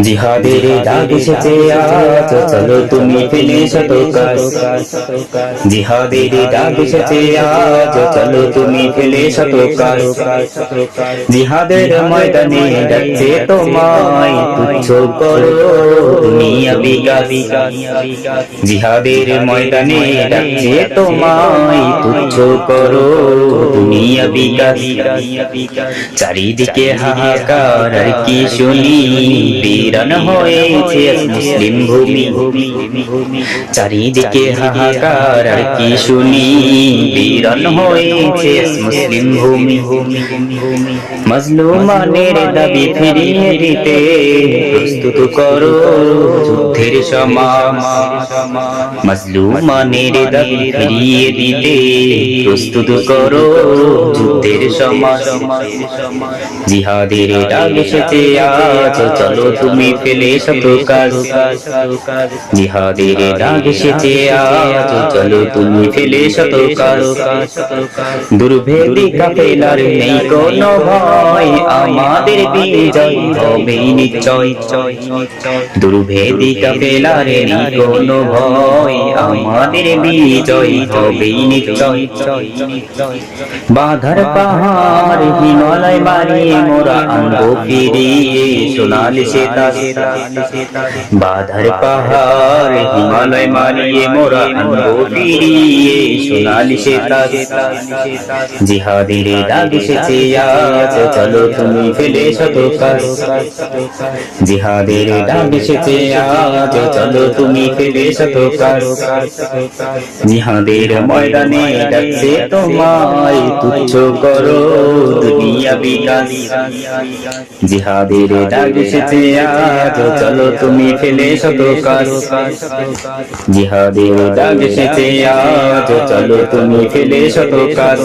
জিহাদের ডাক এসেছে আজ, চলো তুমি ফেলে শত কাজ। জিহাদের ডাক এসেছে আজ, চলো তুমি ফেলে শত কাজ। জিহাদের ময়দানে ডাকছে তোমায়, তুচ্ছ করো দুনিয়া বিকাশ। জিহাদের ময়দানে ডাকছে তোমায়, তুচ্ছ করো দুনিয়া বিকাশ। চারিদিকে হাহাকার আর কি শুনি, বিরান হয়েছে মুসলিম ভূমি। চারিদিকে হাহাকার আর কি শুনি, বিরান হয়েছে মুসলিম ভূমি। মাজলুমানের দাবি ফিরিয়ে দিতে প্রস্তুত করো যুদ্ধের সমাজ। মাজলুমানের দাবি ফিরিয়ে দিতে প্রস্তুত করো যুদ্ধের সমাজ। জিহাদের ডাক এসেছে আজ, চলো তুমি ফেলে শত কাজ। জিহাদের ডাক এসেছে আজ, চলো তুমি ফেলে শত কাজ। দুর্ভেদী কাফেলার নেই কোনো ভয়, আমাদের বিজয় হবেই নিশ্চয়। দুর্ভেদী কাফেলার নেই কোনো ভয়, আমাদের বিজয় হবেই নিশ্চয়। বাধার পাহাড় হিমালয় মারিয়ে মোরা আনবো ফিরিয়ে সোনালি সেতাজ। বাধার পাহাড় হিমালয় মারিয়ে মোরা আনবো ফিরিয়ে সোনালি সেতাজ। জিহাদের ডাক এসেছে আজ, চলো তুমি ফেলে শত কাজ। জিহাদের ডাক এসেছে আজ, চলো তুমি ফেলে শত কাজ। জিহাদের ময়দানে ডাকছে তোমায়, তুচ্ছ করো দুনিয়া বিকাশ। জিহাদের ডাক এসেছে আজ, চলো তুমি ফেলে শত কাজ। জিহাদের ডাক এসেছে আজ, চলো তুমি ফেলে শত কাজ।